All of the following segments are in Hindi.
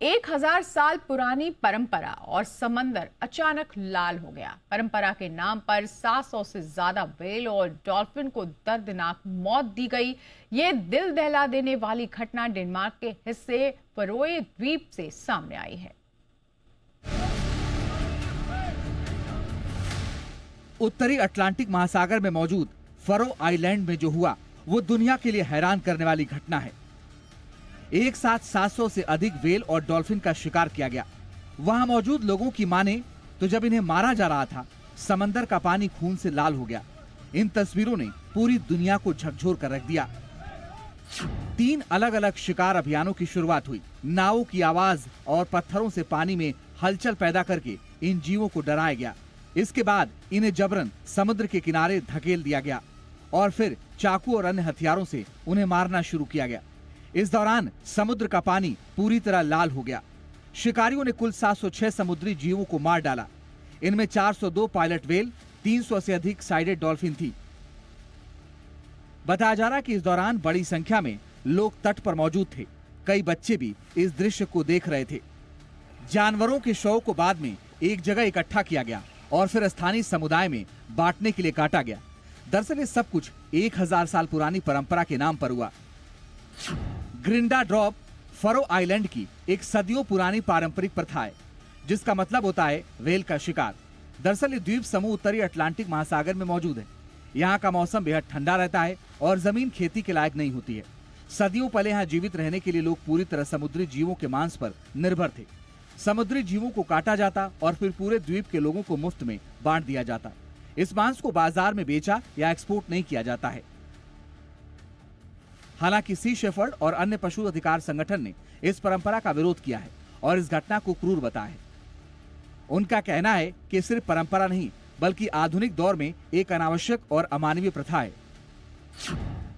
1000 साल पुरानी परंपरा और समंदर अचानक लाल हो गया। परंपरा के नाम पर 700 से ज्यादा व्हेल और डॉल्फिन को दर्दनाक मौत दी गई। ये दिल दहला देने वाली घटना डेनमार्क के हिस्से फरोए द्वीप से सामने आई है। उत्तरी अटलांटिक महासागर में मौजूद फरो आइलैंड में जो हुआ वो दुनिया के लिए हैरान करने वाली घटना है। एक साथ 700 से अधिक व्हेल और डॉल्फिन का शिकार किया गया। वहां मौजूद लोगों की माने तो जब इन्हें मारा जा रहा था, समंदर का पानी खून से लाल हो गया। इन तस्वीरों ने पूरी दुनिया को झकझोर कर रख दिया। 3 अलग अलग शिकार अभियानों की शुरुआत हुई। नावों की आवाज और पत्थरों से पानी में हलचल पैदा करके इन जीवों को डराया गया। इसके बाद इन्हें जबरन समुद्र के किनारे धकेल दिया गया और फिर चाकू और अन्य हथियारों से उन्हें मारना शुरू किया गया। इस दौरान समुद्र का पानी पूरी तरह लाल हो गया। शिकारियों ने कुल 706 समुद्री जीवों को मार डाला। इनमें 402 पायलट व्हेल, 300 से अधिक साइडेड डॉल्फिन थी। बताया जा रहा है कि इस दौरान बड़ी संख्या में लोग तट पर मौजूद थे। कई बच्चे भी इस दृश्य को देख रहे थे। जानवरों के शव को बाद में एक जगह इकट्ठा किया गया और फिर स्थानीय समुदाय में बांटने के लिए काटा गया। दरअसल ये सब कुछ 1000 साल पुरानी परंपरा के नाम पर हुआ। ग्रिंडा ड्रॉप फरो आइलैंड की एक सदियों पुरानी पारंपरिक प्रथा है, जिसका मतलब होता है व्हेल का शिकार। दरअसल ये द्वीप समूह उत्तरी अटलांटिक महासागर में मौजूद है। यहाँ का मौसम बेहद ठंडा रहता है और जमीन खेती के लायक नहीं होती है। सदियों पहले यहाँ जीवित रहने के लिए लोग पूरी तरह समुद्री जीवों के मांस पर निर्भर थे। समुद्री जीवों को काटा जाता और फिर पूरे द्वीप के लोगों को मुफ्त में बांट दिया जाता। इस मांस को बाजार में बेचा या एक्सपोर्ट नहीं किया जाता है। हालांकि सी शेफर्ड और अन्य पशु अधिकार संगठन ने इस परंपरा का विरोध किया है और इस घटना को क्रूर बताया है। उनका कहना है कि सिर्फ परंपरा नहीं बल्कि आधुनिक दौर में एक अनावश्यक और अमानवीय प्रथा है।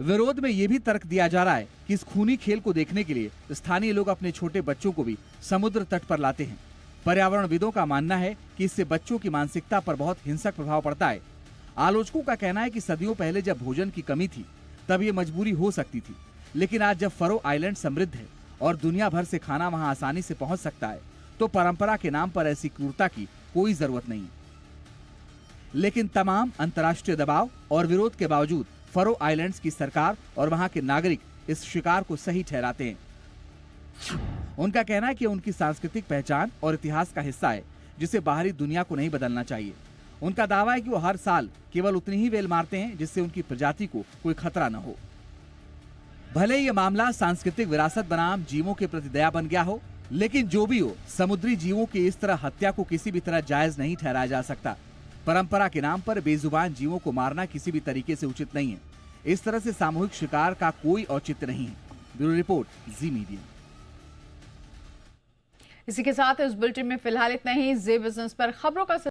विरोध में यह भी तर्क दिया जा रहा है कि इस खूनी खेल को देखने के लिए स्थानीय लोग अपने छोटे बच्चों को भी समुद्र तट पर लाते हैं। पर्यावरणविदों का मानना है कि इससे बच्चों की मानसिकता पर बहुत हिंसक प्रभाव पड़ता है। आलोचकों का कहना है कि सदियों पहले जब भोजन की कमी थी तब ये मजबूरी हो सकती थी, लेकिन आज जब फरो आइलैंड समृद्ध है और दुनिया भर से खाना वहां आसानी से पहुंच सकता है, तो परंपरा के नाम पर ऐसी क्रूरता की कोई जरूरत नहीं। लेकिन तमाम अंतर्राष्ट्रीय दबाव और विरोध के बावजूद फरो आइलैंड्स की सरकार और वहां के नागरिक इस शिकार को सही ठहराते हैं। उनका कहना है कि उनकी सांस्कृतिक पहचान और इतिहास का हिस्सा है, जिसे बाहरी दुनिया को नहीं बदलना चाहिए। उनका दावा है कि वो हर साल केवल उतनी ही व्हेल मारते हैं जिससे उनकी प्रजाति को कोई खतरा न हो। भले ये मामला सांस्कृतिक विरासत बनाम जीवों के प्रति दया बन गया हो, लेकिन जो भी हो, समुद्री जीवों की इस तरह हत्या को किसी भी तरह जायज नहीं ठहराया जा सकता। परंपरा के नाम पर बेजुबान जीवों को मारना किसी भी तरीके से उचित नहीं है। इस तरह से सामूहिक शिकार का कोई औचित्य नहीं है। ब्यूरो रिपोर्ट, जी मीडिया। इसी के साथ इस बुलेटिन में फिलहाल इतना ही। जी बिजनेस पर खबरों का